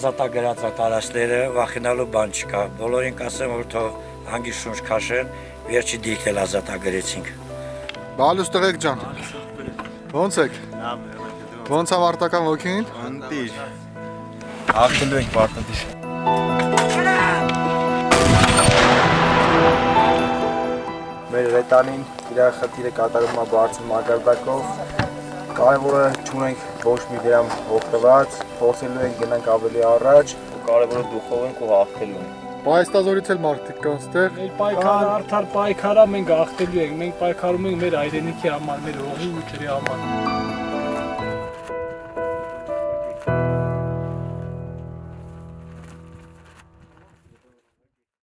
ազատագրած տարածքները վախենալու բան չկա։ Բոլորին կասեմ, որ թող հանգիստ շունչ քաշեն, վերջի դիրքն էլ ազատագրեցինք։ Բալուս տղեկ ջան։ Ոնց եք։ Ոնց է մարտական ոգին։ Անտիր։ Աղթելու ենք պարտադիր։ Մեր ռետանին իր խնդիրը կատարում է բարձր մակարդակով։ Կարևորը չունենք ոչ մի դրամ օգտված, փորձելու ենք գնանք ավելի առաջ, կարևորը դուխով ենք ու հաղթելու ենք։ Պայստազորից էլ մարդիկ կան ստեղ։ Մեր պայքարը արդար պայքարա մենք հաղթելու ենք, մենք պայքարում ենք մեր հայրենիքի համար, մեր հողի ու ջրի համար։